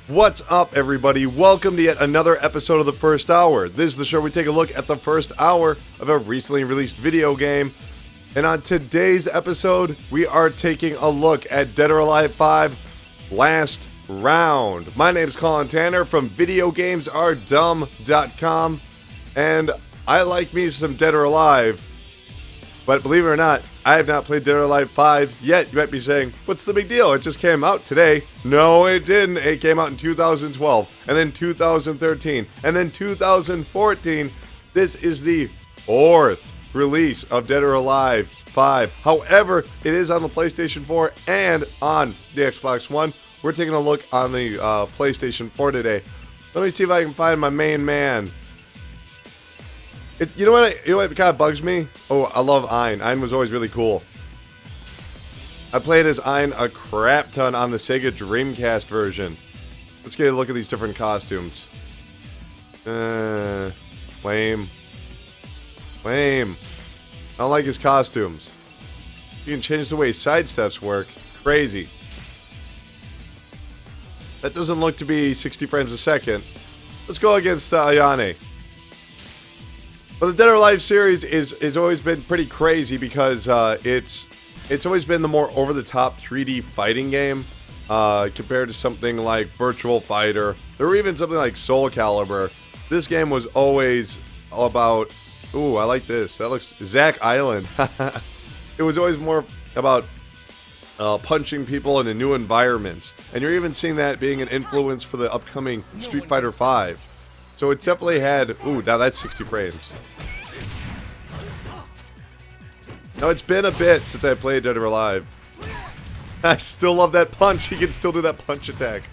What's up, everybody? Welcome to yet another episode of The First Hour. This is the show where we take a look at the first hour of a recently released video game. And on today's episode, we are taking a look at Dead or Alive 5 Last Round. My name is Colin Tanner from VideoGamesAreDumb.com, and I like me some Dead or Alive. But believe it or not, I have not played Dead or Alive 5 yet. You might be saying, what's the big deal? It just came out today. No, it didn't. It came out in 2012, and then 2013, and then 2014. This is the 4th release of Dead or Alive 5. However, it is on the PlayStation 4 and on the Xbox One. We're taking a look on the PlayStation 4 today. Let me see if I can find my main man. You know what kind of bugs me? Oh, I love Ein. Ein was always really cool. I played as Ein a crap ton on the Sega Dreamcast version. Let's get a look at these different costumes. Lame. Lame. I don't like his costumes. You can change the way sidesteps work. Crazy. That doesn't look to be 60 frames a second. Let's go against Ayane. But the Dead or Alive series is always been pretty crazy because it's always been the more over-the-top 3D fighting game compared to something like Virtual Fighter or even something like Soul Calibur. This game was always about... Ooh, I like this. That looks... Zack Island. It was always more about punching people in a new environment. And you're even seeing that being an influence for the upcoming Street Fighter V. So it definitely had... Ooh, now that's 60 frames. Now, it's been a bit since I played Dead or Alive. I still love that punch. He can still do that punch attack.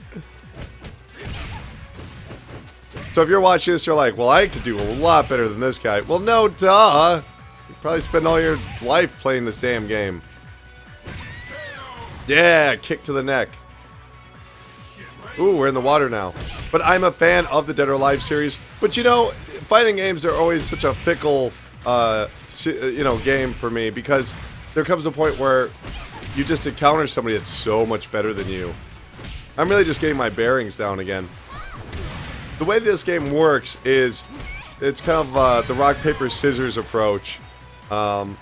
So if you're watching this, you're like, well, I could do a lot better than this guy. Well, no, duh. You probably spend all your life playing this damn game. Yeah, kick to the neck. Ooh, we're in the water now. But I'm a fan of the Dead or Alive series. But you know, fighting games are always such a fickle, game for me because there comes a point where you just encounter somebody that's so much better than you. I'm really just getting my bearings down again. The way this game works is it's kind of the rock, paper, scissors approach. Wow,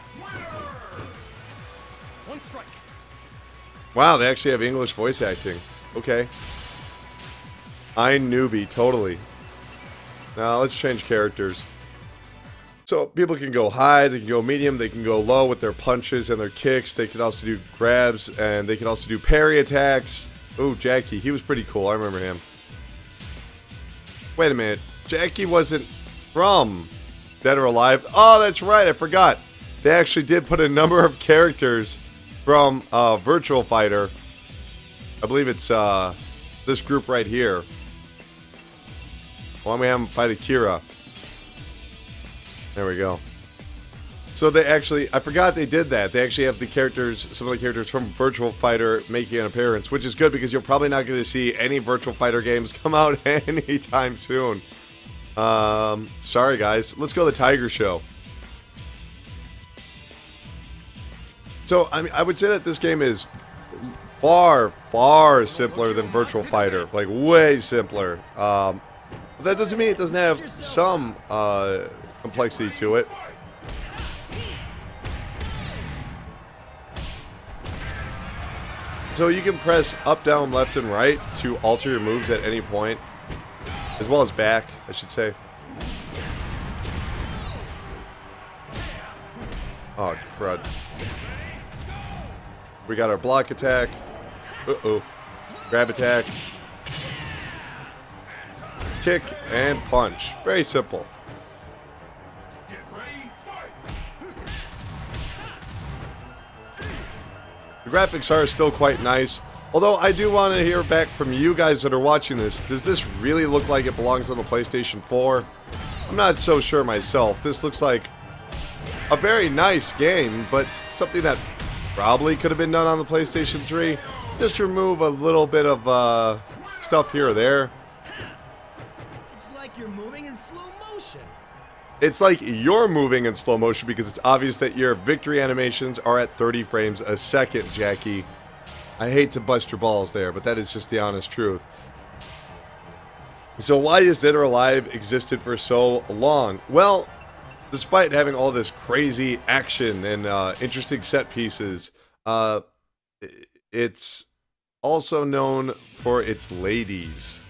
they actually have English voice acting. Okay. I'm newbie, totally. Now let's change characters. So people can go high, they can go medium, they can go low with their punches and their kicks. They can also do grabs and they can also do parry attacks. Ooh, Jackie, he was pretty cool. I remember him. Wait a minute. Jackie wasn't from Dead or Alive. Oh, that's right. I forgot. They actually did put a number of characters from Virtual Fighter. I believe it's this group right here. Why don't we have him fight Akira? There we go. So they actually, I forgot they did that. They actually have the characters, some of the characters from Virtual Fighter making an appearance, which is good because you're probably not going to see any Virtual Fighter games come out anytime soon. Sorry guys. Let's go to the Tiger Show. So, I mean, I would say that this game is far, far simpler than Virtual Fighter. Like, way simpler. But that doesn't mean it doesn't have some complexity to it. So you can press up, down, left, and right to alter your moves at any point. As well as back, I should say. Oh, crud. We got our block attack. Uh-oh. Grab attack. Kick and punch. Very simple. The graphics are still quite nice. Although I do want to hear back from you guys that are watching this. Does this really look like it belongs on the PlayStation 4? I'm not so sure myself. This looks like a very nice game, but something that probably could have been done on the PlayStation 3. Just remove a little bit of stuff here or there. It's like you're moving in slow motion. It's like you're moving in slow motion because it's obvious that your victory animations are at 30 frames a second, Jackie. I hate to bust your balls there, but that is just the honest truth. So why has Dead or Alive existed for so long? Well, despite having all this crazy action and interesting set pieces, it's also known for its ladies.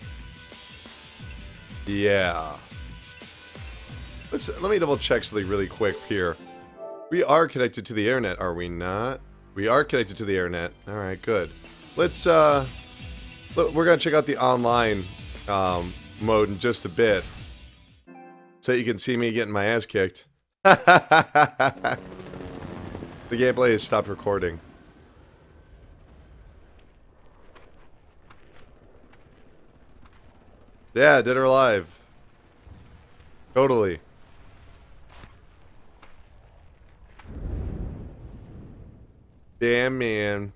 Yeah. Let me double check something really quick here. We are connected to the internet, are we not? We are connected to the internet. All right, good. Let's we're gonna check out the online mode in just a bit, so you can see me getting my ass kicked. The gameplay has stopped recording. Yeah, Dead or Alive. Totally. Damn, man.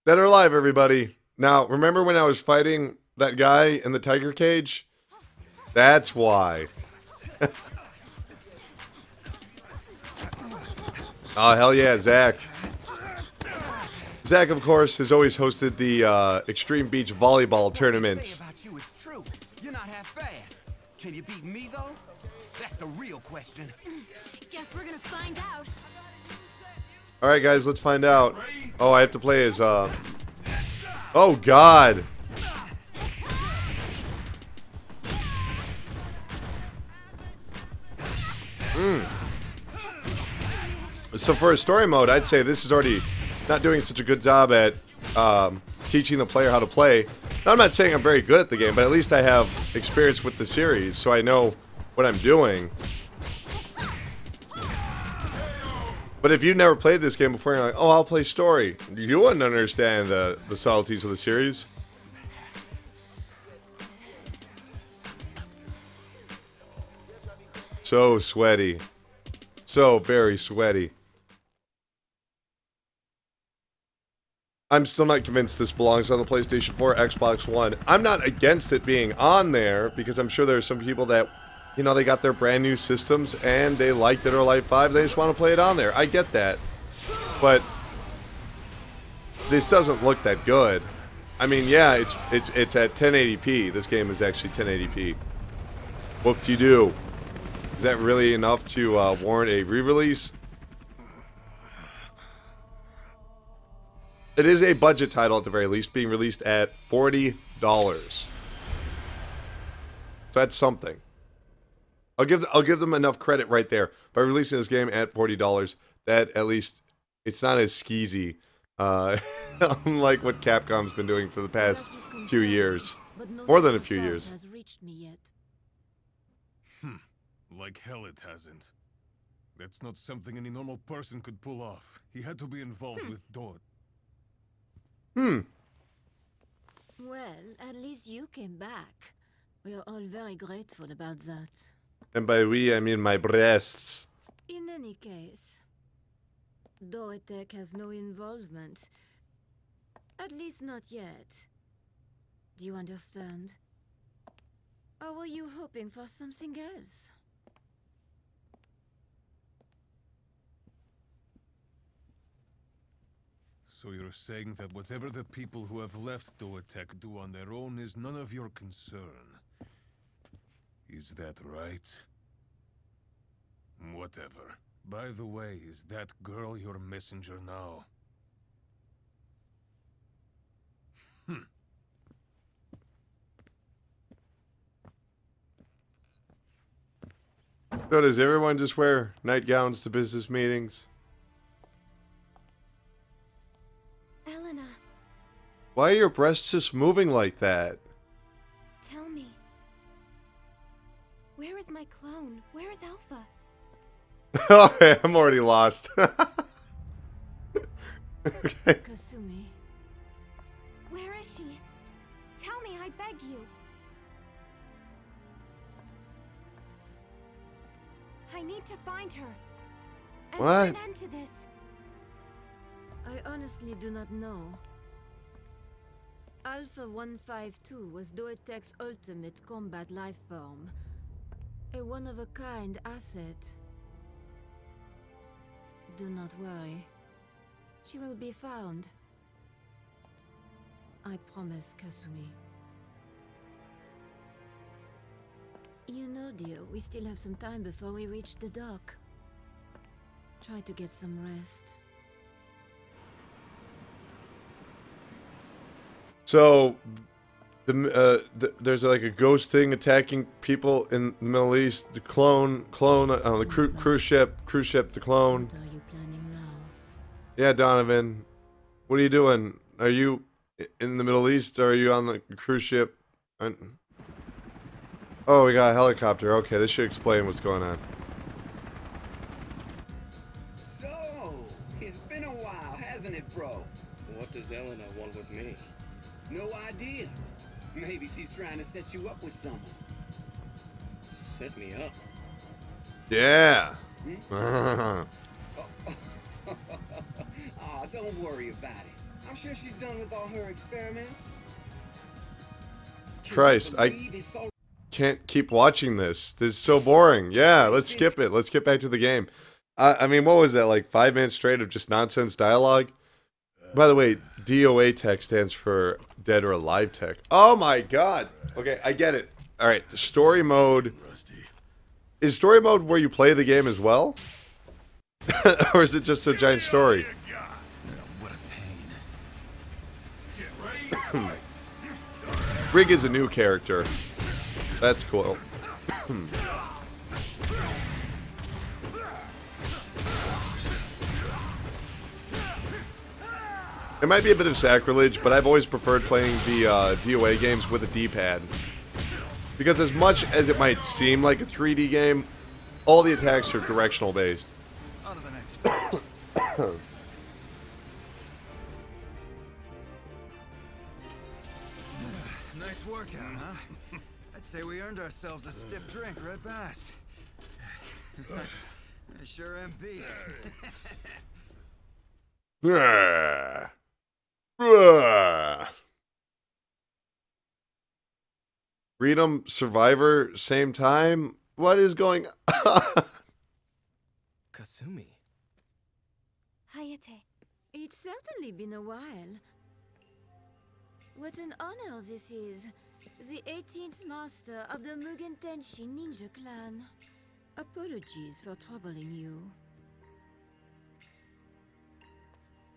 Dead or Alive, everybody. Now, remember when I was fighting that guy in the tiger cage? That's why. Oh, hell yeah, Zach. Zach, of course, has always hosted the Extreme Beach Volleyball tournaments. You're not half bad. Can you beat me, though? That's the real question. Guess we're gonna find out. Alright, guys, let's find out. Oh, I have to play as, oh, God. So for a story mode, I'd say this is already not doing such a good job at teaching the player how to play. Now, I'm not saying I'm very good at the game, but at least I have experience with the series, so I know what I'm doing. But if you've never played this game before, you're like, oh, I'll play story. You wouldn't understand the subtleties of the series. So sweaty. So very sweaty. I'm still not convinced this belongs on the PlayStation 4, Xbox One. I'm not against it being on there, because I'm sure there's some people that, you know, they got their brand new systems and they like Dead or Alive 5, they just want to play it on there. I get that. But this doesn't look that good. I mean, yeah, it's at 1080p. This game is actually 1080p. Whoop-de-doo. Is that really enough to warrant a re-release? It is a budget title at the very least, being released at $40. So that's something. I'll give them enough credit right there by releasing this game at $40. That at least it's not as skeezy, unlike what Capcom's been doing for the past few years, more than a few years. Like hell it hasn't. That's not something any normal person could pull off. He had to be involved with Dot. Well, at least you came back. We are all very grateful about that. And by we, I mean my breasts. In any case, Dorotek has no involvement. At least not yet. Do you understand? Or were you hoping for something else? So you're saying that whatever the people who have left Doatek do on their own is none of your concern. Is that right? Whatever. By the way, is that girl your messenger now? So does everyone just wear nightgowns to business meetings? Elena, Why are your breasts just moving like that? tell me. Where is my clone? Where is Alpha? Okay, I'm already lost. Okay. Kasumi. Where is she? Tell me, I beg you. I need to find her. And What? put an end to this. I honestly do not know. Alpha 152 was Doetech's ultimate combat life form. A one-of-a-kind asset. Do not worry. She will be found. I promise, Kasumi. You know, dear, we still have some time before we reach the dock. Try to get some rest. So, there's like a ghost thing attacking people in the Middle East. The clone on the cruise ship, the clone. What are you planning now? Yeah, Donovan, what are you doing? Are you in the Middle East, or are you on the cruise ship? Oh, we got a helicopter. Okay, this should explain what's going on. So, it's been a while, hasn't it, bro? What does Elena want with me? No idea. Maybe she's trying to set you up with someone. Set me up? Yeah. Aw, don't worry about it. I'm sure she's done with all her experiments. Christ, I can't keep watching this. This is so boring. Yeah, let's skip it. Let's get back to the game. I mean, what was that, like 5 minutes straight of just nonsense dialogue? By the way, DOA tech stands for Dead or Alive Tech. Oh my god. Okay, I get it. Alright, the story mode. Is story mode where you play the game as well? Or is it just a giant story? What a pain. Rig is a new character. That's cool. It might be a bit of sacrilege, but I've always preferred playing the DOA games with a D-pad. Because as much as it might seem like a 3D game, all the attacks are directional based. On to the next spot. Nice workout, huh? I'd say we earned ourselves a stiff drink, right, Bass? I sure am beat. Ah. Ah. Freedom Survivor, same time? What is going on? Kasumi. Hayate. It's certainly been a while. What an honor this is. The 18th master of the Mugen Tenshi ninja clan. Apologies for troubling you.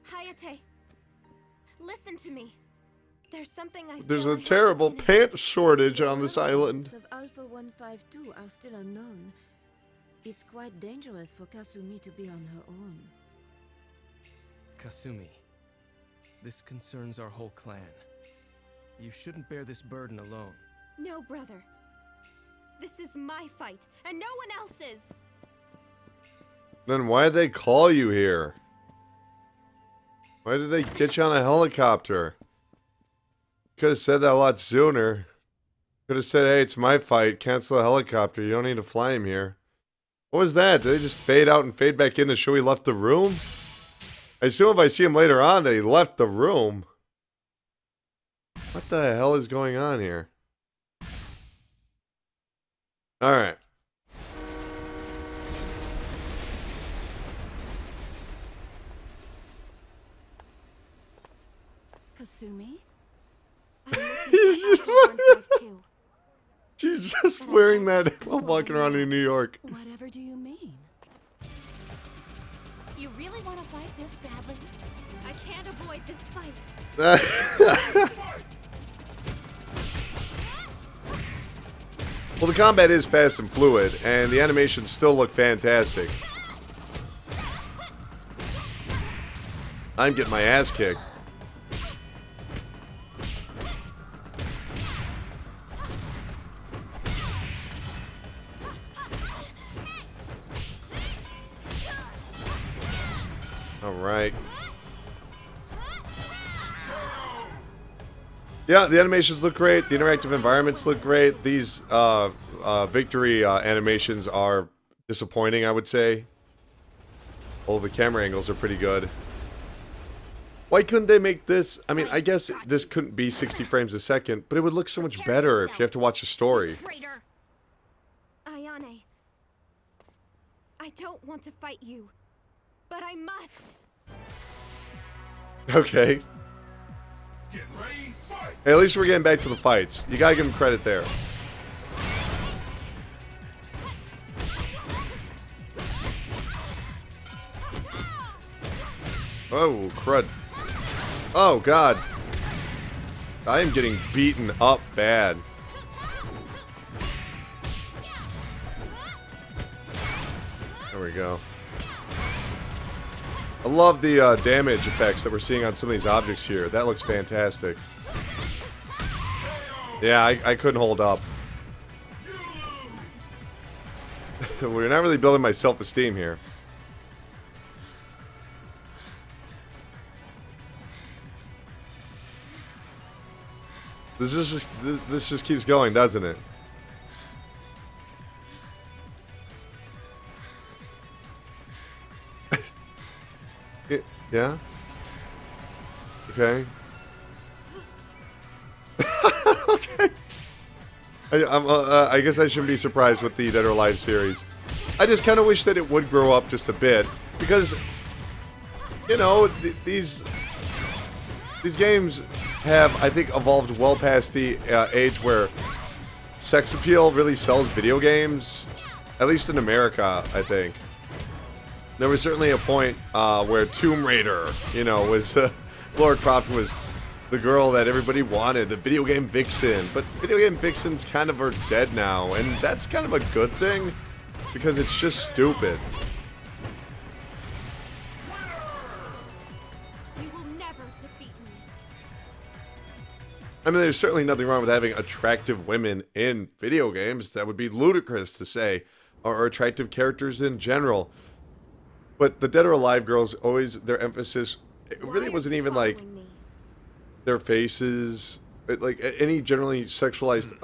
Hayate. Listen to me. There's something I There's feel a I have to terrible finish. pant shortage on this The island. contents of Alpha 152 are still unknown. It's quite dangerous for Kasumi to be on her own. Kasumi. This concerns our whole clan. You shouldn't bear this burden alone. No, brother. This is my fight, and no one else's. Then why'd they call you here? Why did they get you on a helicopter? Could have said that a lot sooner. Could have said, hey, it's my fight. Cancel the helicopter. You don't need to fly him here. What was that? Did they just fade out and fade back in to show he left the room? I assume if I see him later on that he left the room. What the hell is going on here? Alright. Kasumi? I'm looking for Alpha 152. She's just wearing that while walking around in New York. Whatever do you mean? You really want to fight this badly? I can't avoid this fight. Well, the combat is fast and fluid, and the animations still look fantastic. I'm getting my ass kicked. Alright. Yeah, the animations look great. The interactive environments look great. These victory animations are disappointing, I would say. All the camera angles are pretty good. Why couldn't they make this? I mean, I guess this couldn't be 60 frames a second, but it would look so much better if you have to watch a story. Traitor. Ayane. I don't want to fight you, but I must. Okay. Hey, at least we're getting back to the fights. You gotta give him credit there. Oh, crud. Oh, God. I am getting beaten up bad. There we go. I love the damage effects that we're seeing on some of these objects here. That looks fantastic. Yeah, I couldn't hold up. We're not really building my self-esteem here. This just keeps going, doesn't it? Yeah? Okay. Okay. I guess I shouldn't be surprised with the Dead or Alive series. I just kind of wish that it would grow up just a bit. Because, you know, these games have, I think, evolved well past the age where sex appeal really sells video games. At least in America, I think. There was certainly a point where Tomb Raider, you know, was Lara Croft was the girl that everybody wanted, the video game vixen. But video game vixens kind of are dead now, and that's kind of a good thing because it's just stupid. You will never defeat me. I mean, there's certainly nothing wrong with having attractive women in video games. That would be ludicrous to say, or attractive characters in general. But the Dead or Alive girls, always their emphasis, it really wasn't even like their faces, like any generally sexualized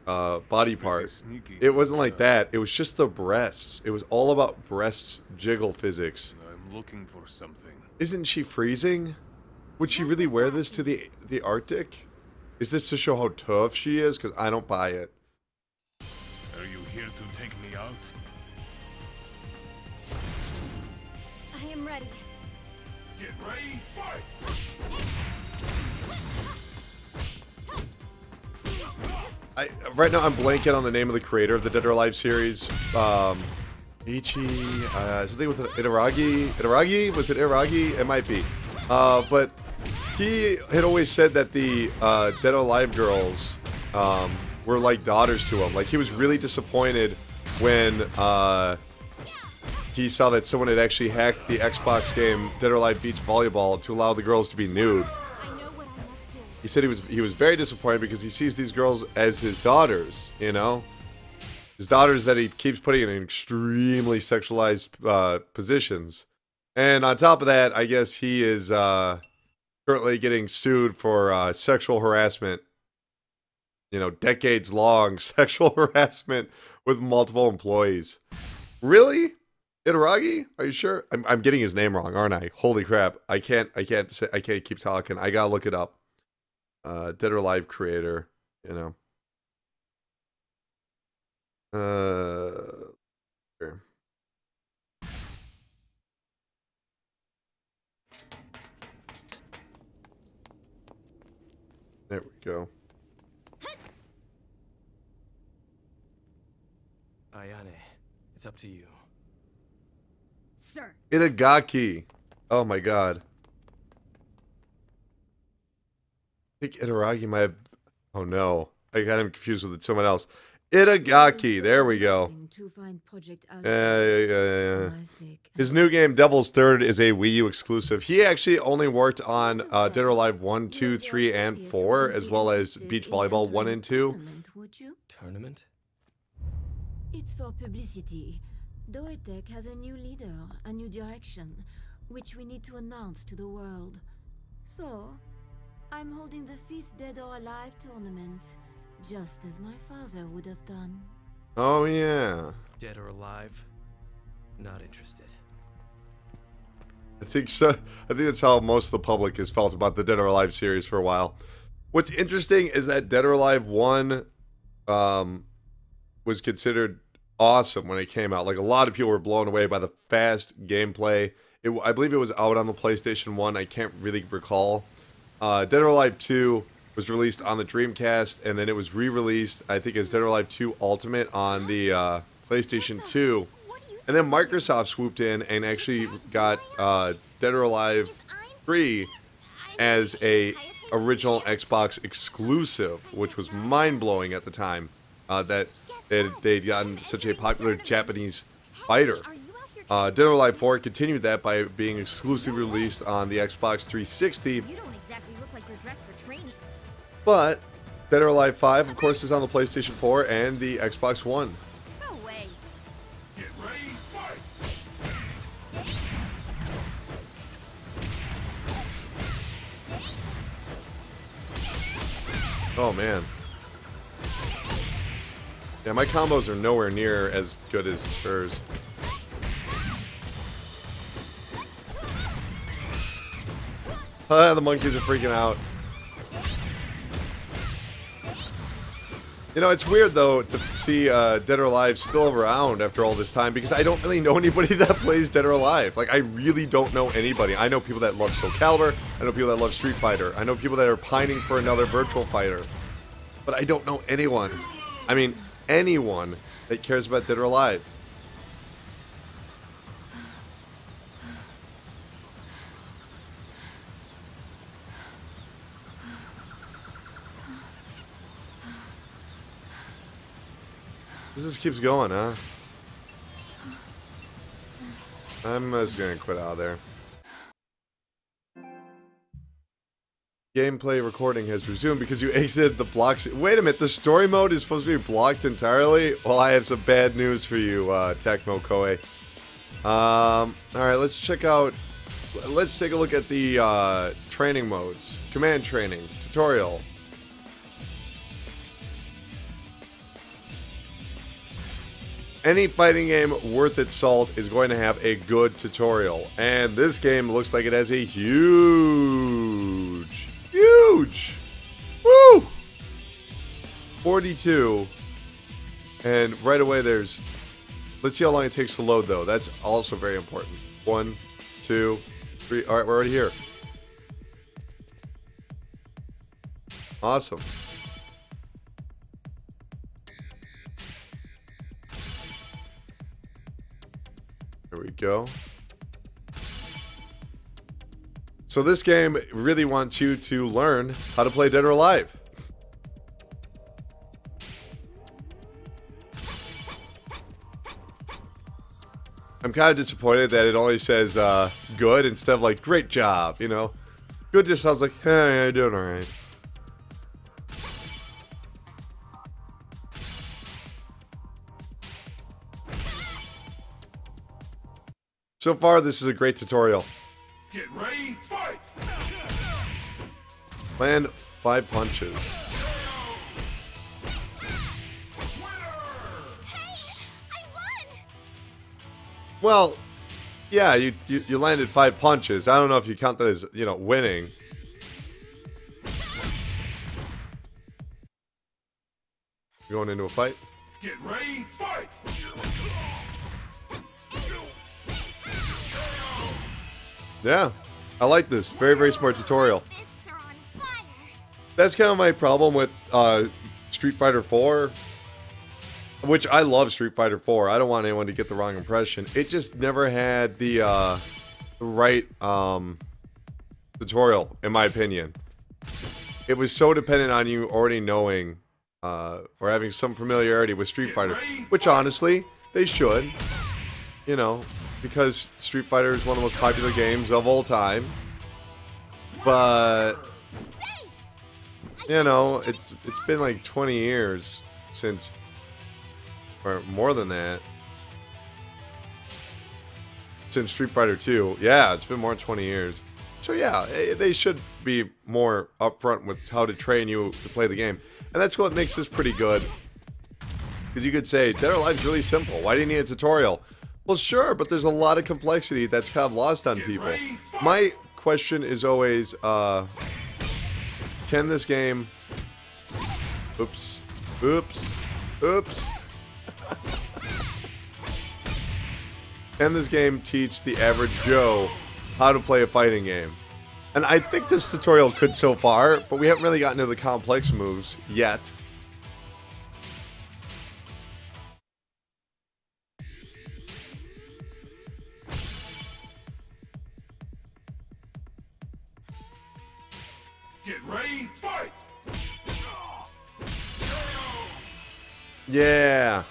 body part. It wasn't like that. It was just the breasts. It was all about breasts jiggle physics. I'm looking for something. Isn't she freezing? Would she really wear this to the Arctic? Is this to show how tough she is? Because I don't buy it. Are you here to take me out? I am ready. Get ready, fight! Right now I'm blanking on the name of the creator of the Dead or Alive series. Ichi, something with Itaragi? Itaragi? Was it Iragi? It might be. But he had always said that the Dead or Alive girls were like daughters to him. Like, he was really disappointed when he saw that someone had actually hacked the Xbox game Dead or Alive Beach Volleyball to allow the girls to be nude. I know what I must do. He said he was very disappointed because he sees these girls as his daughters, you know? His daughters that he keeps putting in extremely sexualized positions. And on top of that, I guess he is currently getting sued for sexual harassment. You know, decades-long sexual harassment with multiple employees. Really? Itaragi? Are you sure? I'm getting his name wrong, aren't I? Holy crap! I can't keep talking. I gotta look it up. Dead or Alive creator, you know. Here. There we go. Ayane, it's up to you. Sir. Itagaki. Oh my god. I think Itaragi might have... Oh no. I got him confused with someone else. Itagaki. There we go. Yeah. His new game, Devil's Third, is a Wii U exclusive. He actually only worked on Dead or Alive 1, 2, 3, and 4, as well as Beach Volleyball 1 and 2. Tournament? It's for publicity. Doetek has a new leader, a new direction, which we need to announce to the world. So, I'm holding the 5th Dead or Alive tournament, just as my father would have done. Oh yeah. Dead or alive, not interested. I think so. I think that's how most of the public has felt about the Dead or Alive series for a while. What's interesting is that Dead or Alive 1 was considered awesome when it came out. Like, a lot of people were blown away by the fast gameplay. I believe it was out on the PlayStation 1. I can't really recall. Dead or Alive 2 was released on the Dreamcast, and then it was re-released, I think, as Dead or Alive 2 Ultimate on the PlayStation 2. And then Microsoft swooped in and actually got Dead or Alive 3 as a original Xbox exclusive, which was mind-blowing at the time, that they'd gotten such a popular Japanese fighter. Dead or Alive 4 continued that by being exclusively released on the Xbox 360. You don't exactly look like you're dressed for training. But Dead or Alive 5, of course, is on the PlayStation 4 and the Xbox One. No way. Get ready, fight! Oh, man. Yeah, my combos are nowhere near as good as hers. The monkeys are freaking out. You know, it's weird, though, to see Dead or Alive still around after all this time, because I don't really know anybody that plays Dead or Alive. Like, I really don't know anybody. I know people that love Soul Calibur. I know people that love Street Fighter. I know people that are pining for another Virtual Fighter. But I don't know anyone. I mean, anyone that cares about Dead or Alive. This just keeps going, huh? I'm just gonna quit out of there. Gameplay recording has resumed because you exited the blocks. Wait a minute, the story mode is supposed to be blocked entirely? Well, I have some bad news for you, Tecmo Koei. Alright, let's check out... Let's take a look at the training modes. Command training, tutorial. Any fighting game worth its salt is going to have a good tutorial. And this game looks like it has a huge... Woo! 42. And right away there's... Let's see how long it takes to load, though. That's also very important. 1, 2, 3... Alright, we're already here. Awesome. There we go. So this game really wants you to learn how to play Dead or Alive. I'm kind of disappointed that it only says good instead of like great job, you know. Good just sounds like, hey, you're doing alright. So far, this is a great tutorial. Get ready, fight! Land 5 punches. I won! Well, yeah, you landed 5 punches. I don't know if you count that as, you know, winning. You going into a fight? Get ready, fight! Yeah, I like this. Very, very smart tutorial. Fists are on fire. That's kind of my problem with Street Fighter 4, which I love Street Fighter 4. I don't want anyone to get the wrong impression. It just never had the right tutorial, in my opinion. It was so dependent on you already knowing or having some familiarity with Street Fighter, which honestly, they should, you know, because Street Fighter is one of the most popular games of all time. But, you know, it's been like 20 years since, or more than that, since Street Fighter 2. Yeah, it's been more than 20 years. So yeah, they should be more upfront with how to train you to play the game. And that's what makes this pretty good. Because you could say, Dead or Alive's really simple. Why do you need a tutorial? Well, sure, but there's a lot of complexity that's kind of lost on people. My question is always, can this game... Oops. Oops. Oops. Can this game teach the average Joe how to play a fighting game? And I think this tutorial could so far, but we haven't really gotten to the complex moves yet. Get ready, fight! Yeah.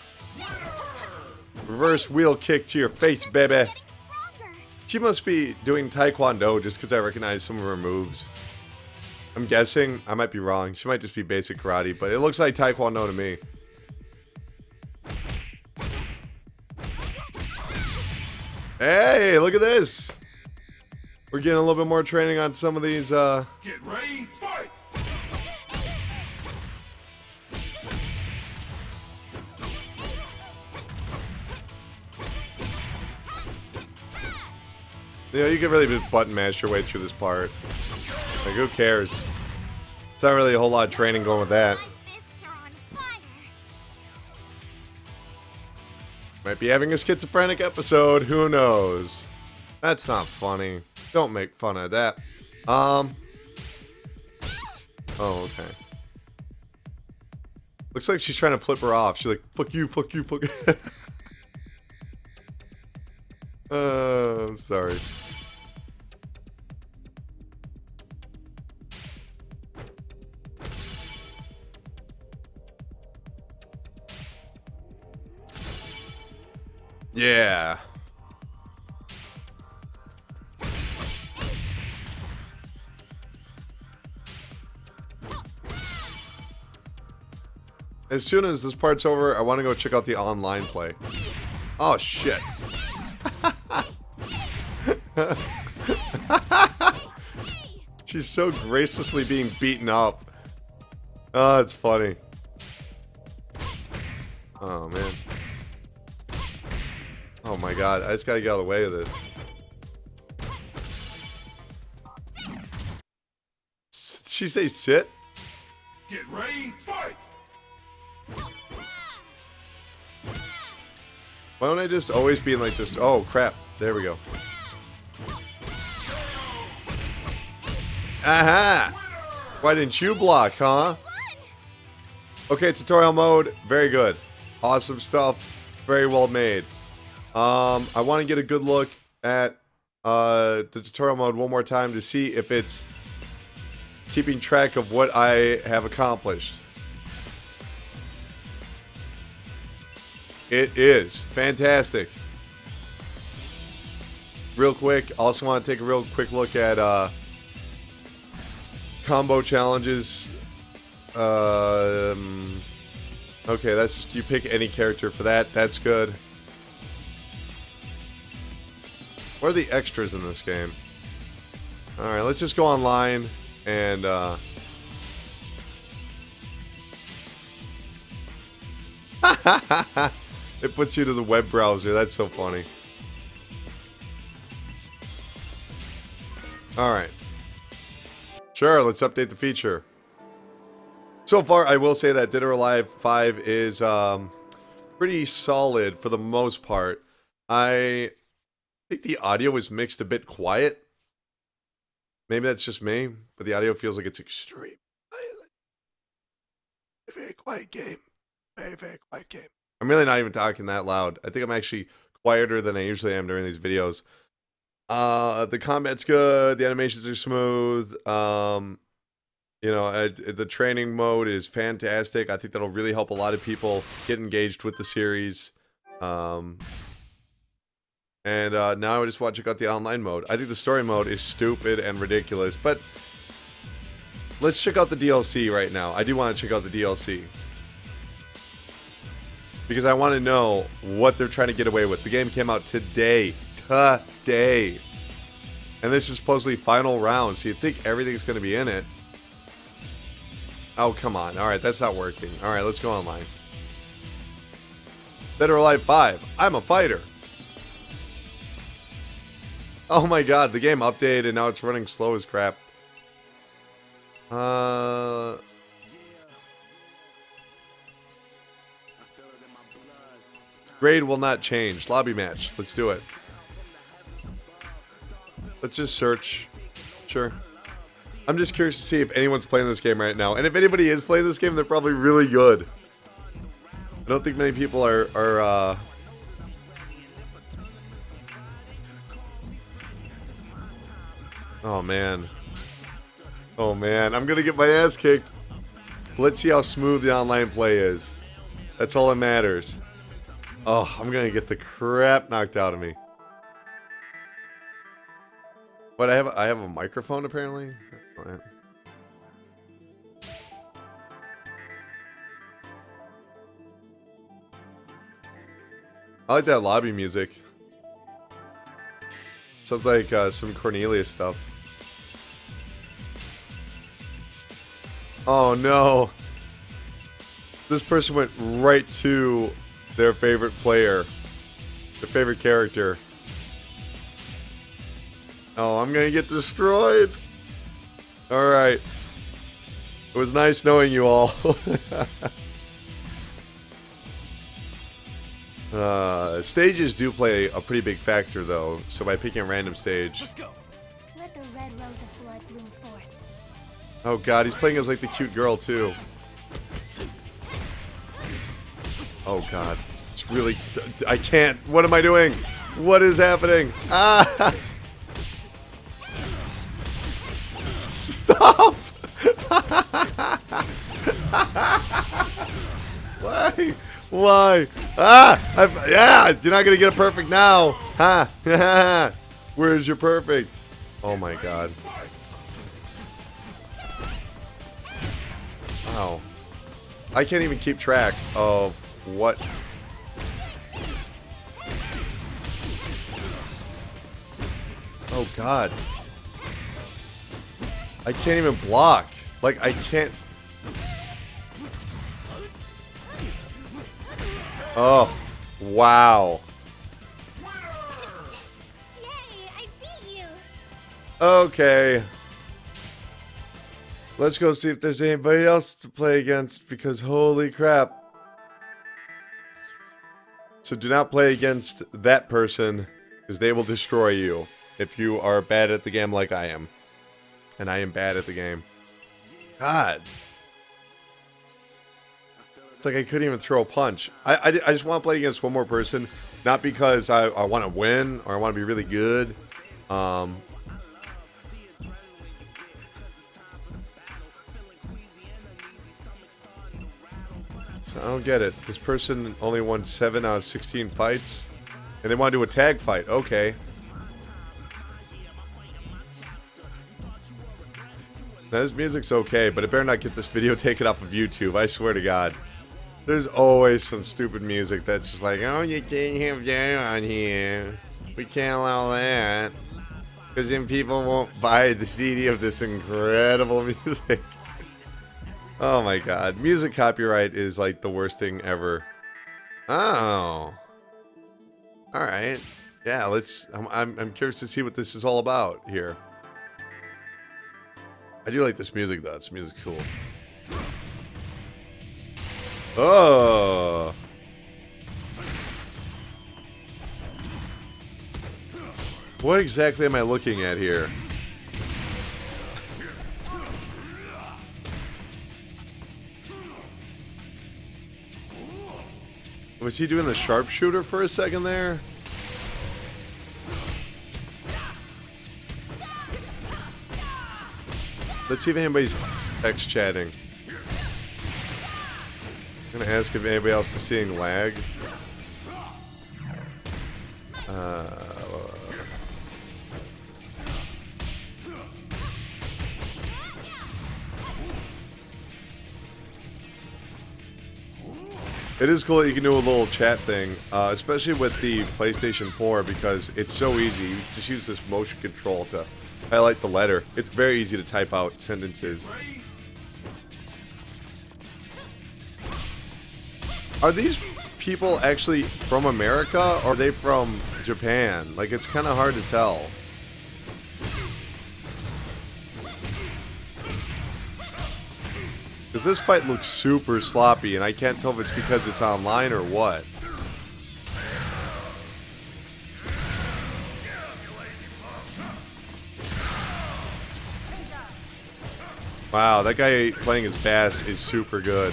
Reverse wheel kick to your face, baby. She must be doing Taekwondo just because I recognize some of her moves. I'm guessing. I might be wrong. She might just be basic karate, but it looks like Taekwondo to me. Hey, look at this. We're getting a little bit more training on some of these, Get ready, fight! You know, you can really just button mash your way through this part. Like, who cares? It's not really a whole lot of training going with that. Might be having a schizophrenic episode, who knows? That's not funny. Don't make fun of that. Oh, okay. Looks like she's trying to flip her off. She's like, fuck you, fuck you, fuck you. I'm sorry. Yeah. As soon as this part's over, I want to go check out the online play. Oh, shit. She's so graciously being beaten up. Oh, it's funny. Oh, man. Oh, my God. I just gotta get out of the way of this. Did she say sit? Get ready, fight! Why don't I just always be in like this? Oh, crap. There we go. Aha! Why didn't you block, huh? Okay, tutorial mode. Very good. Awesome stuff. Very well made. I want to get a good look at the tutorial mode one more time to see if it's keeping track of what I have accomplished. It is. Fantastic. Real quick, also want to take a real quick look at combo challenges. Okay, that's just, you pick any character for that. That's good. What are the extras in this game? Alright, let's just go online and it puts you to the web browser. That's so funny. Alright. Sure, let's update the feature. So far, I will say that Dead or Alive 5 is pretty solid for the most part. I think the audio is mixed a bit quiet. Maybe that's just me, but the audio feels like it's extreme. A very quiet game. Very, very quiet game. I'm really not even talking that loud. I think I'm actually quieter than I usually am during these videos. The combat's good. The animations are smooth. You know, the training mode is fantastic. I think that'll really help a lot of people get engaged with the series. And now I just want to check out the online mode. I think the story mode is stupid and ridiculous, but let's check out the DLC right now. I do want to check out the DLC. Because I want to know what they're trying to get away with. The game came out today. Today. And this is supposedly final round, so you think everything's going to be in it. Oh, come on. Alright, that's not working. Alright, let's go online. Dead or Alive 5. I'm a fighter. Oh my god, the game updated and now it's running slow as crap. Grade will not change. Lobby match. Let's do it. Let's just search. Sure. I'm just curious to see if anyone's playing this game right now. And if anybody is playing this game, they're probably really good. I don't think many people are Oh man. Oh man, I'm gonna get my ass kicked. Let's see how smooth the online play is. That's all that matters. Oh, I'm gonna get the crap knocked out of me. What, I have a microphone apparently? I like that lobby music. Sounds like some Cornelius stuff. Oh no. This person went right to their favorite player. Their favorite character. Oh, I'm gonna get destroyed. Alright. It was nice knowing you all. Stages do play a pretty big factor though, so by picking a random stage. Let's go. Let the red rose of blood bloom forth. Oh god, he's playing as like the cute girl too. Oh god. It's really... I can't. What am I doing? What is happening? Ah! Stop! Why? Why? Ah! Yeah! You're not gonna get a perfect now! Ha! Where's your perfect? Oh my god. Wow. I can't even keep track of what... Oh god. I can't even block. Like, I can't... Oh, wow. Yay, I beat you. Okay. Let's go see if there's anybody else to play against, because holy crap. So do not play against that person, because they will destroy you if you are bad at the game like I am. And I am bad at the game. God. It's like I couldn't even throw a punch. I just want to play against one more person. Not because I want to win or I want to be really good. So I don't get it. This person only won 7 out of 16 fights. And they want to do a tag fight. Okay. Now, this music's okay, but it better not get this video taken off of YouTube. I swear to God. There's always some stupid music that's just like, oh, you can't have that on here. We can't allow that. Because then people won't buy the CD of this incredible music. Oh my god. Music copyright is like the worst thing ever. Oh. Alright. Yeah, let's... I'm curious to see what this is all about here. I do like this music though. This music's cool. Oh. What exactly am I looking at here? Was he doing the sharpshooter for a second there? Let's see if anybody's text chatting. I'm gonna ask if anybody else is seeing lag. It is cool that you can do a little chat thing, especially with the PlayStation 4 because it's so easy. You just use this motion control to highlight the letter. It's very easy to type out sentences. Are these people actually from America or are they from Japan? Like, it's kind of hard to tell. Because this fight looks super sloppy, and I can't tell if it's because it's online or what. Wow, that guy playing his bass is super good.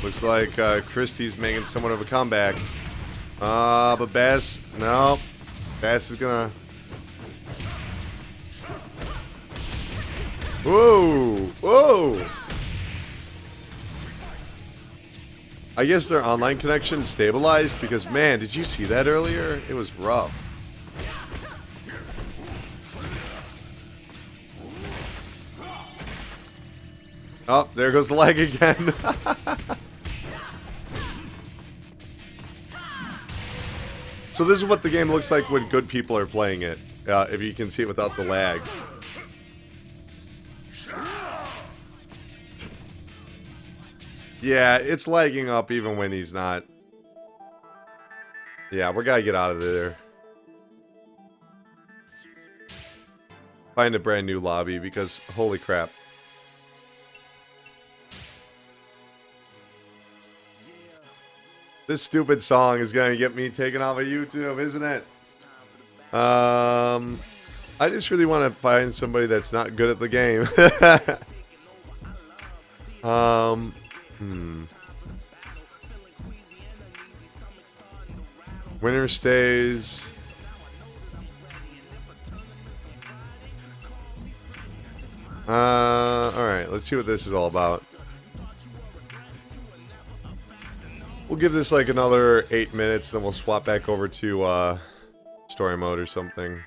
Looks like Christie's making somewhat of a comeback. But Bass, no. Bass is gonna... Whoa! Whoa! I guess their online connection stabilized because, man, did you see that earlier? It was rough. Oh, there goes the lag again. So this is what the game looks like when good people are playing it. If you can see it without the lag. Yeah, it's lagging up even when he's not. Yeah, we gotta get out of there. Find a brand new lobby because holy crap. This stupid song is gonna get me taken off of YouTube, isn't it? I just really want to find somebody that's not good at the game. Winner stays. Alright, let's see what this is all about. We'll give this like another 8 minutes, then we'll swap back over to story mode or something.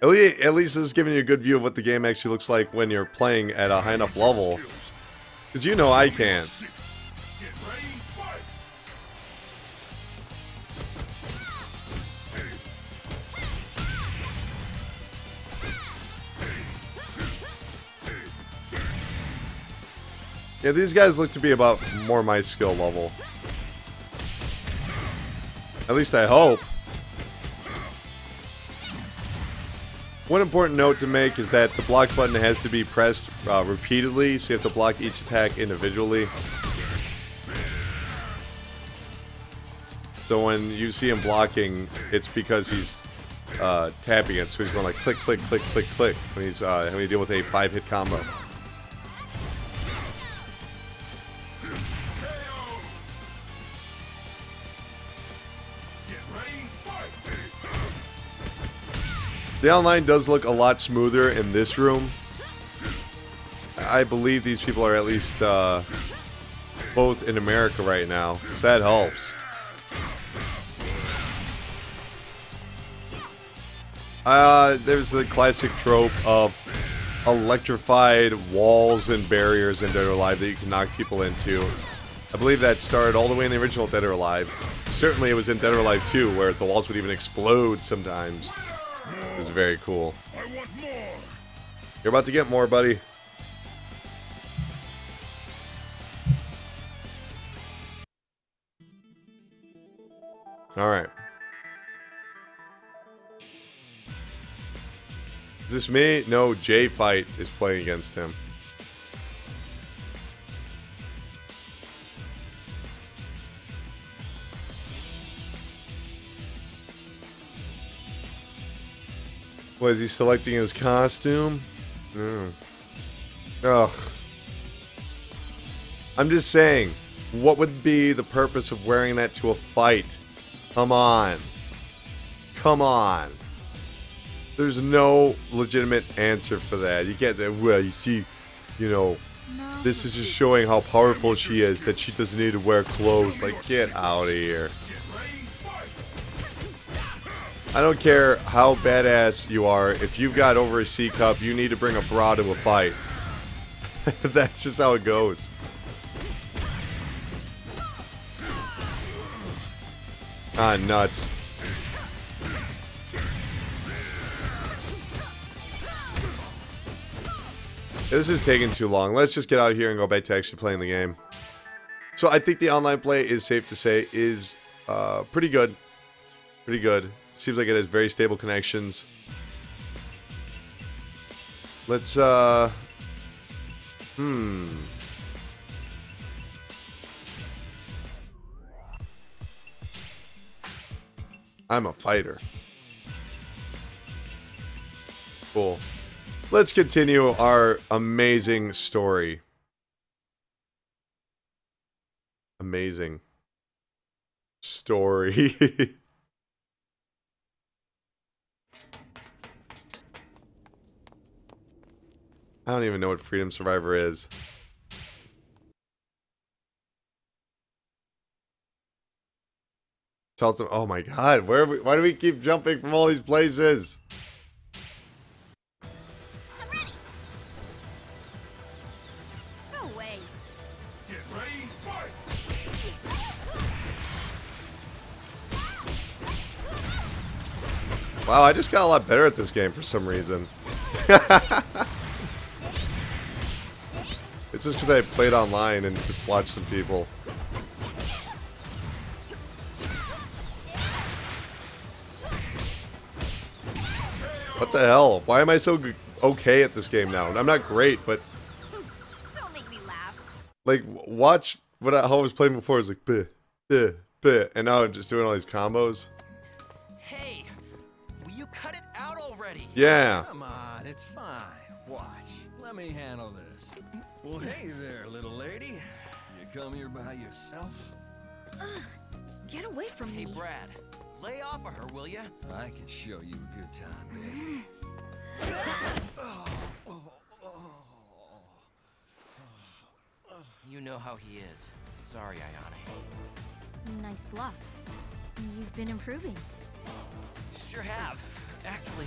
At least this is giving you a good view of what the game actually looks like when you're playing at a high enough level. Because you know I can't. Yeah, these guys look to be about more my skill level. At least I hope. One important note to make is that the block button has to be pressed repeatedly, so you have to block each attack individually. So when you see him blocking, it's because he's tapping it, so he's going like click, click, click, click, click when he's having to deal with a 5-hit combo. The online does look a lot smoother in this room. I believe these people are at least both in America right now, so that helps. There's the classic trope of electrified walls and barriers in Dead or Alive that you can knock people into. I believe that started all the way in the original Dead or Alive. Certainly it was in Dead or Alive 2 where the walls would even explode sometimes. It was very cool. I want more. You're about to get more, buddy. Alright. Is this me? No, J Fight is playing against him. What, is he selecting his costume? Ugh. I'm just saying, what would be the purpose of wearing that to a fight? Come on. Come on. There's no legitimate answer for that. You can't say, well, you see, you know, this is just showing how powerful she is, that she doesn't need to wear clothes. Like, get out of here. I don't care how badass you are. If you've got over a C cup, you need to bring a bra to a fight. That's just how it goes. Ah, nuts. This is taking too long. Let's just get out of here and go back to actually playing the game. So I think the online play is safe to say is pretty good. Pretty good. Seems like it has very stable connections. Let's I'm a fighter. Cool. Let's continue our amazing story. Amazing story. I don't even know what Freedom Survivor is. Tells them, oh my god, why do we keep jumping from all these places? I'm ready. No way. Get ready, fight! Wow, I just got a lot better at this game for some reason. It's just because I played online and just watched some people. What the hell? Why am I so okay at this game now? I'm not great, but Don't make me laugh. like watch how I was playing before. It's like bleh, bleh, bleh, and now I'm just doing all these combos. Hey, will you cut it out already? Yeah. Come on, it's fine. Watch. Let me handle this. Well, hey there, little lady. You come here by yourself? Get away from Hey, me. Brad. Lay off of her, will ya? I can show you a good time, baby. You know how he is. Sorry, Ayane. Nice block. You've been improving. Sure have. Actually,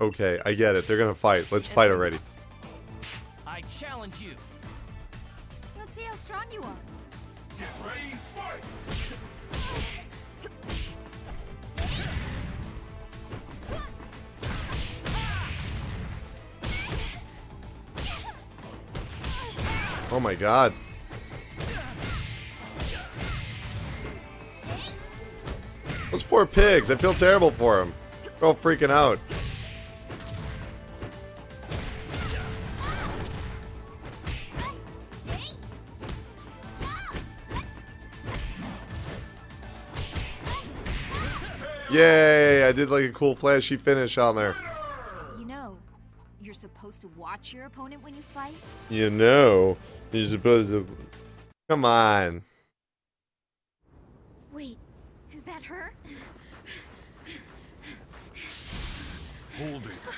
Okay, I get it. They're gonna fight. Let's fight already. I challenge you. Let's see how strong you are. Get ready, fight! Oh my god. Those poor pigs. I feel terrible for them. They're all freaking out. Yay! I did like a cool flashy finish on there. You know, you're supposed to watch your opponent when you fight. You know, you're supposed to... Come on. Wait, is that her? Hold it.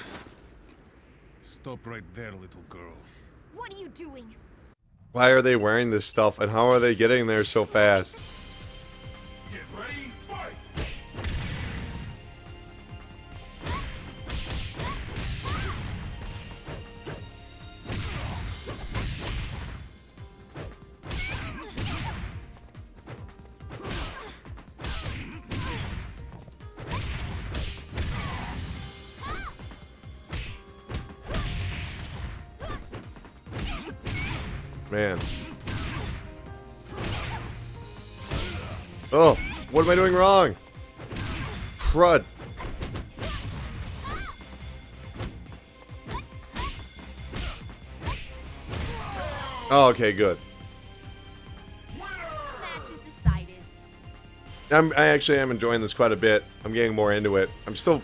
Stop right there, little girl. What are you doing? Why are they wearing this stuff and how are they getting there so fast? Get ready, fight! Man. Oh, what am I doing wrong? Crud. Oh, okay, good. Match is decided. I actually am enjoying this quite a bit. I'm getting more into it. I'm still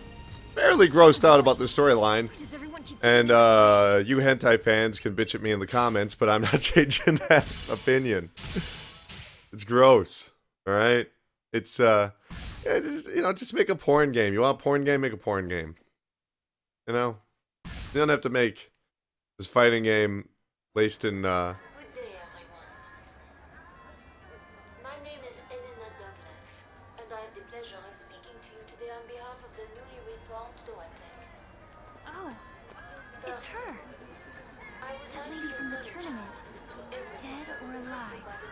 fairly grossed out about the storyline. Does everyone keep And you hentai fans can bitch at me in the comments, but I'm not changing that opinion. It's gross. All right? It's yeah, just, you know, just make a porn game. You want a porn game? Make a porn game. You know? You don't have to make this fighting game laced in Good day, everyone. My name is Elena Douglas, and I have the pleasure of speaking to you today on behalf of the newly reformed Doatech. Oh, it's her. I would That like lady to from the apologize tournament. to everyone Dead or alive? by the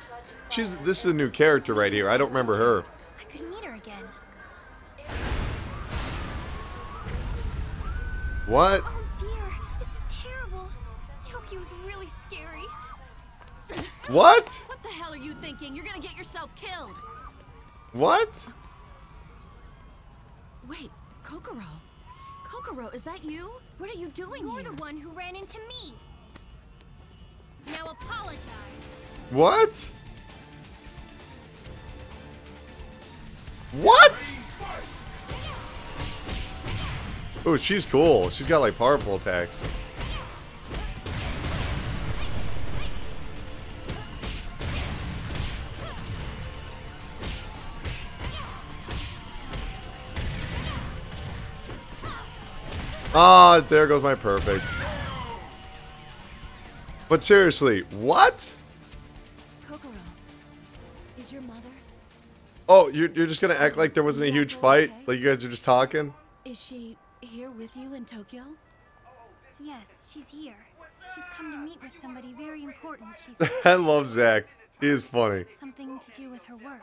tragic this is a new character right here. I don't remember her. I could meet her again. What? Oh dear, this is terrible. What? What the hell are you thinking? You're gonna get yourself killed. What? Wait, Kokoro. Kokoro, is that you? What are you doing You're here? the one who ran into me. Now apologize. What? What? Oh, she's cool. She's got like powerful attacks. Ah, there goes my perfect. But seriously, what? Kokoro, is your mother? Oh, you're just gonna act like there wasn't a huge fight? Like you guys are just talking? Is she here with you in Tokyo? Yes, she's here. She's come to meet with somebody very important. She's I love Zach. He is funny. something to do with her work.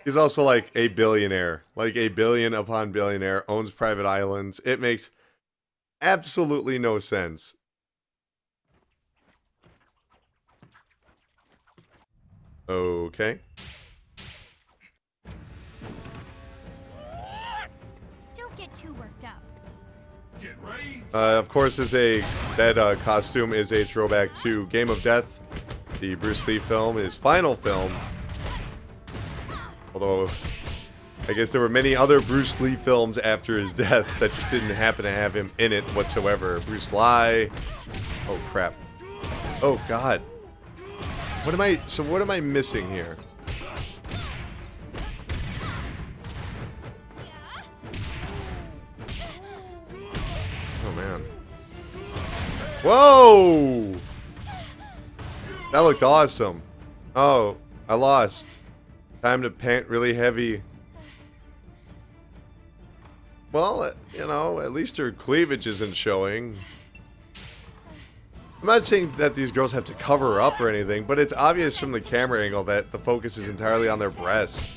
He's also like a billionaire. Like a billion upon billionaire. Owns private islands. It makes absolutely no sense. Okay. Don't get too worked up. Of course, that costume is a throwback to Game of Death, the Bruce Lee film, his final film. Although, I guess there were many other Bruce Lee films after his death that just didn't happen to have him in it whatsoever. Bruce Lee. Oh crap. Oh god. What am I missing here? Oh man. Whoa! That looked awesome. Oh, I lost. Time to pant really heavy. Well, you know, at least her cleavage isn't showing. I'm not saying that these girls have to cover up or anything, but it's obvious from the camera angle that the focus is entirely on their breasts.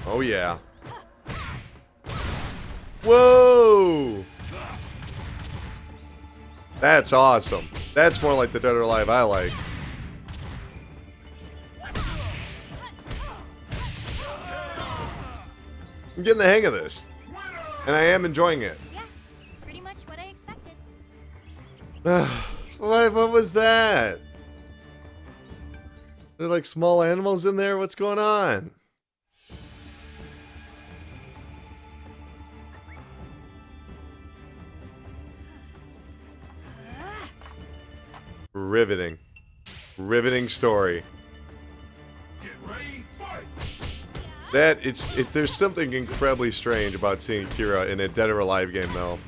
Oh yeah. Whoa! That's awesome. That's more like the Dead or Alive I like. I'm getting the hang of this. And I am enjoying it. Yeah, pretty much what I expected. What was that? There like small animals in there? What's going on? Riveting. Riveting story. That there's something incredibly strange about seeing Kira in a Dead or Alive game though.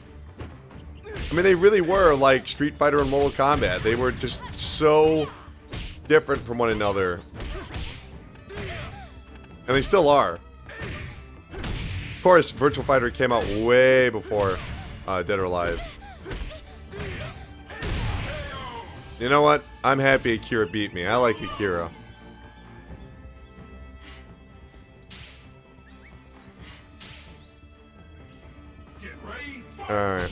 I mean, they really were like Street Fighter and Mortal Kombat. They were just so different from one another. And they still are. Of course, Virtual Fighter came out way before Dead or Alive. You know what? I'm happy Akira beat me. I like Akira. Alright.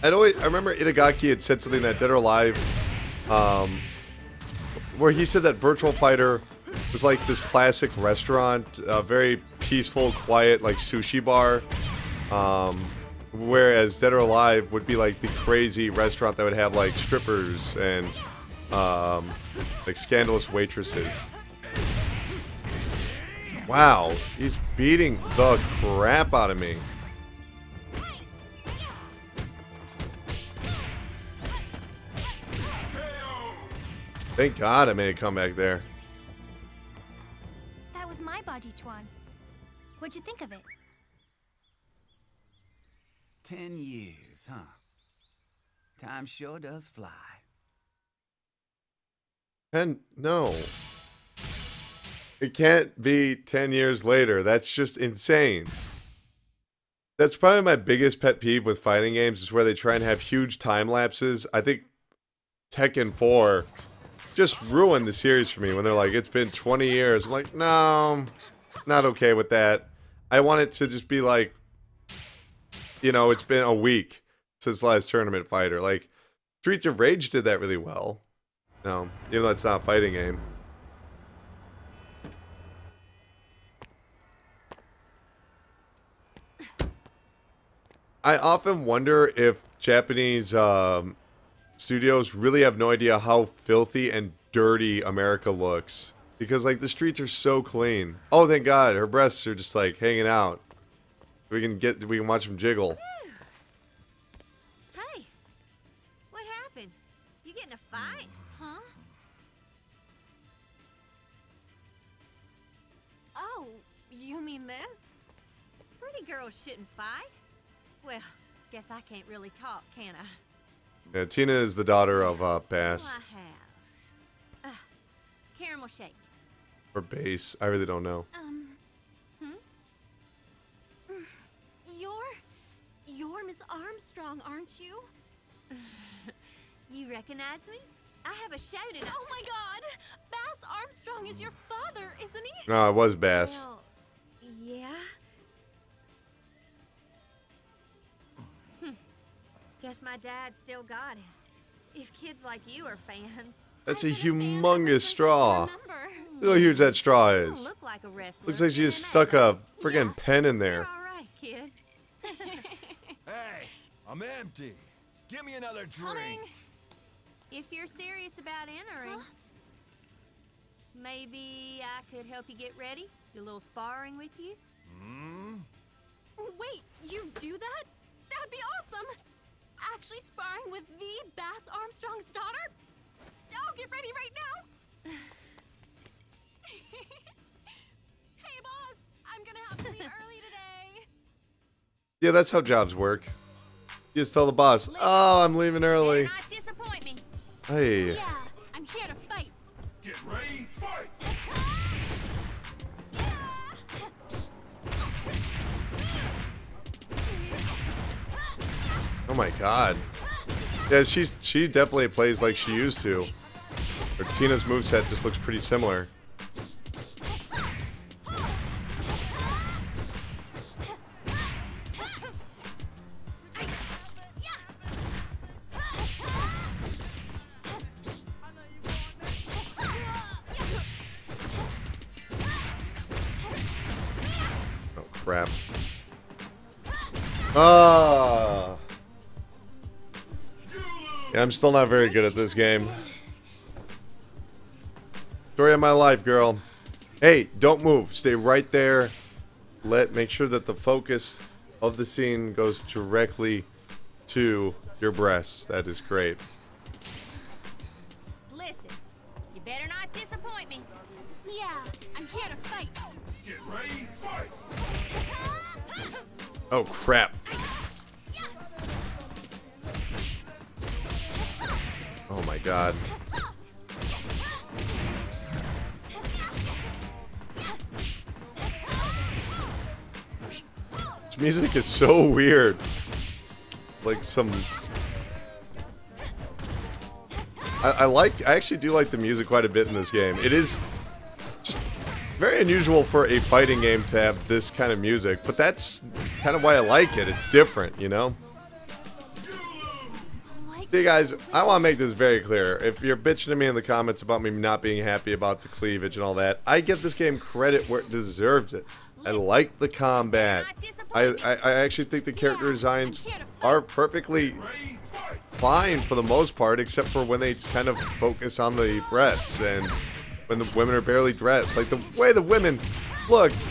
I remember Itagaki had said something that Dead or Alive, where he said that Virtual Fighter was like this classic restaurant, very peaceful, quiet, like sushi bar. Whereas Dead or Alive would be like the crazy restaurant that would have like strippers and like scandalous waitresses. Wow, he's beating the crap out of me. Thank God I made a comeback there. That was my Baji Chuan. What'd you think of it? 10 years, huh? Time sure does fly. And no. It can't be 10 years later. That's just insane. That's probably my biggest pet peeve with fighting games is where they try and have huge time lapses. I think Tekken 4 just ruined the series for me when they're like, it's been 20 years. I'm like, no, not okay with that. I want it to just be like, you know, it's been a week since last Tournament Fighter. Like, Streets of Rage did that really well. No, even though it's not a fighting game. I often wonder if Japanese studios really have no idea how filthy and dirty America looks. Because, like, the streets are so clean. Oh, thank God, her breasts are just, like, hanging out. We can watch them jiggle. Hey, what happened? You get in a fight, huh? Oh, you mean this? Pretty girls shouldn't fight. Well, guess I can't really talk, can I? Yeah, Tina is the daughter of Bass. Oh, I have. Caramel shake. Or Bass. I really don't know. You're Miss Armstrong, aren't you? You recognize me? I have a show tonight. Oh my God! Bass Armstrong is your father, isn't he? No, it was Bass. Well, yeah. Guess my dad still got it. If kids like you are fans. That's a humongous straw. Look how huge that straw is. Look like a wrestler. Looks like she just stuck a friggin' pen in there. All right, kid. Hey, I'm empty. Give me another drink. If you're serious about entering, maybe I could help you get ready. Do a little sparring with you. Wait, you do that? That'd be awesome. Actually sparring with the Bass Armstrong's daughter? I'll get ready right now. Hey, boss. I'm gonna have to leave early today. Yeah, that's how jobs work. You just tell the boss, oh, I'm leaving early. Better not disappoint me. Hey. Yeah, I'm here to fight. Get ready, fight! Oh my God. Yeah, she definitely plays like she used to. Or Tina's moveset just looks pretty similar. Oh crap. Ah. Yeah, I'm still not very good at this game. Story of my life, girl. Hey, don't move. Stay right there. Make sure that the focus of the scene goes directly to your breasts. That is great. Listen, you better not disappoint me. Yeah, I'm here to fight. Get ready, fight! Oh crap. Oh my God. This music is so weird. Like some... I actually do like the music quite a bit in this game. It is just very unusual for a fighting game to have this kind of music, but that's kind of why I like it. It's different, you know? Hey guys, I want to make this very clear. If you're bitching at me in the comments about me not being happy about the cleavage and all that, I give this game credit where it deserves it. I like the combat. I actually think the character designs are perfectly fine for the most part, except for when they kind of focus on the breasts and when the women are barely dressed. Like, the way the women looked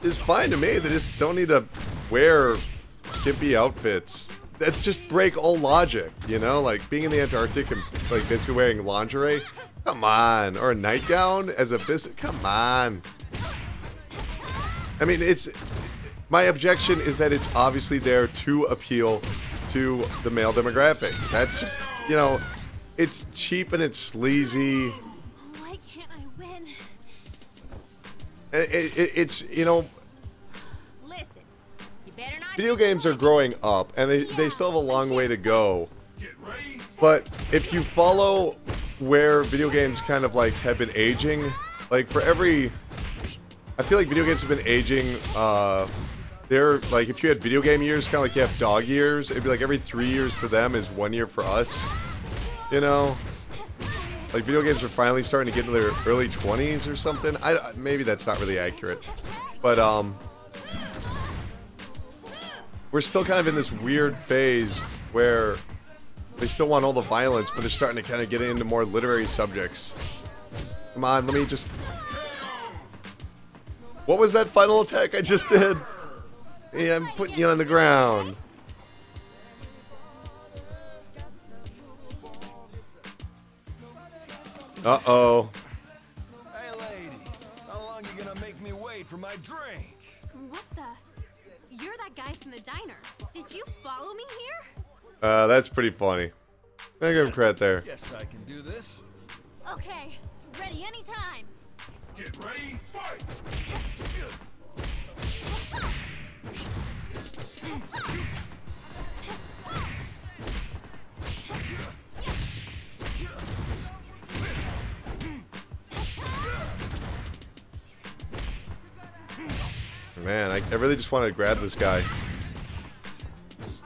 is fine to me. They just don't need to wear skimpy outfits that just break all logic, you know? Like, being in the Antarctic and, like, basically wearing lingerie? Come on. Or a nightgown as a business? Come on. I mean, my objection is that it's obviously there to appeal to the male demographic. That's just, you know, it's cheap and it's sleazy. Why can't I win? It's, you know, Listen, you better not video games are growing up and they still have a long way to go. But if you follow where video games kind of like have been aging. Like for every, I feel like video games have been aging. They're like, if you had video game years, kind of like you have dog years, it'd be like every 3 years for them is 1 year for us. You know, like video games are finally starting to get into their early 20s or something. Maybe that's not really accurate, but we're still kind of in this weird phase where they still want all the violence, but they're starting to kind of get into more literary subjects. Come on, let me just... What was that final attack I just did? Yeah, I'm putting you on the ground. Uh-oh. Hey, lady. How long you gonna make me wait for my drink? What the? You're that guy from the diner. Did you follow me here? That's pretty funny. I give him credit there. Yes, I can do this. Okay, ready anytime. Get ready, fight! Man, I really just wanted to grab this guy. Just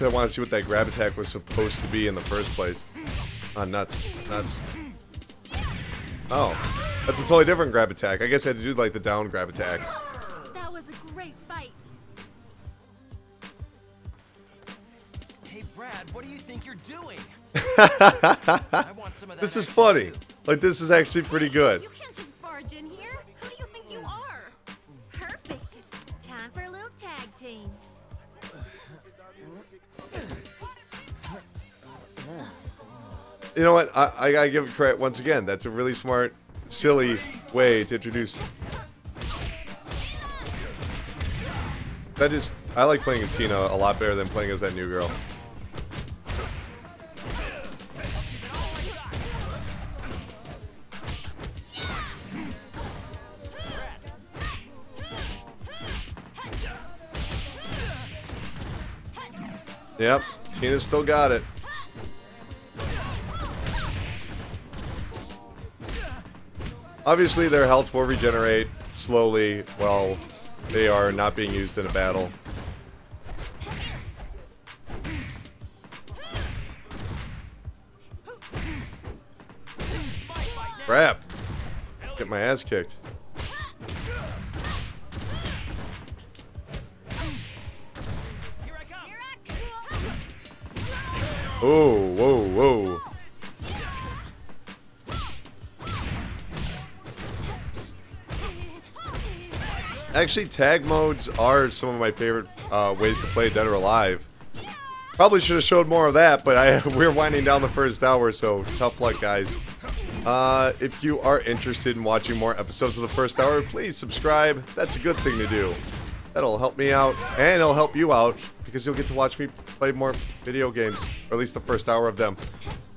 I want to see what that grab attack was supposed to be in the first place. Oh, nuts. Nuts. Oh, that's a totally different grab attack. I guess I had to do like the down grab attack. That was a great fight. Hey, Brad, what do you think you're doing? I want some of that This is action, funny. too. Like, this is actually pretty good. You can't just barge in here. Who do you think you are? Perfect. Time for a little tag team. You know what? I gotta give it credit once again. That's a really smart, silly way to introduce. That is, I like playing as Tina a lot better than playing as that new girl. Yep, Tina's still got it. Obviously, their health will regenerate slowly while they are not being used in a battle. Crap! Get my ass kicked. Oh, whoa, whoa. Actually, tag modes are some of my favorite ways to play Dead or Alive. Probably should have showed more of that, but we're winding down the first hour, so tough luck, guys. If you are interested in watching more episodes of the first hour, please subscribe. That's a good thing to do. That'll help me out, and it'll help you out, because you'll get to watch me play more video games, or at least the first hour of them.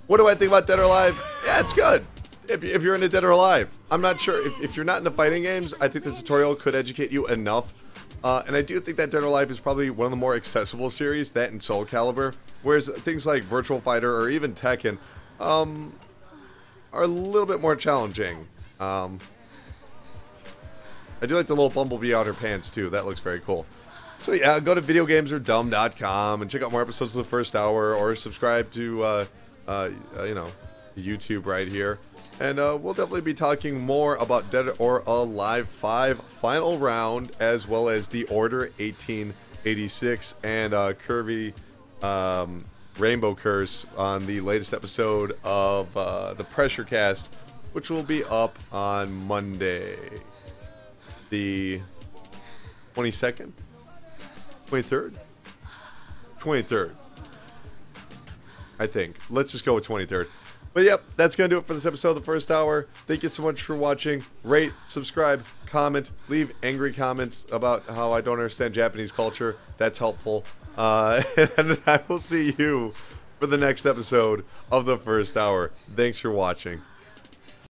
What do I think about Dead or Alive? Yeah, it's good. If you're into Dead or Alive. I'm not sure. If you're not into fighting games, I think the tutorial could educate you enough. And I do think that Dead or Alive is probably one of the more accessible series, that and Soul Calibur. Whereas things like Virtual Fighter or even Tekken are a little bit more challenging. I do like the little bumblebee outer pants too. That looks very cool. So yeah, go to videogamesardumb.com and check out more episodes of the first hour, or subscribe to you know, YouTube right here. And we'll definitely be talking more about Dead or Alive 5 Final Round, as well as The Order 1886 and Curvy Rainbow Curse on the latest episode of the Pressure Cast, which will be up on Monday, the 22nd? 23rd? 23rd. I think. Let's just go with 23rd. But yep, that's going to do it for this episode of the first hour. Thank you so much for watching. Rate, subscribe, comment, leave angry comments about how I don't understand Japanese culture. That's helpful. And I will see you for the next episode of the first hour. Thanks for watching.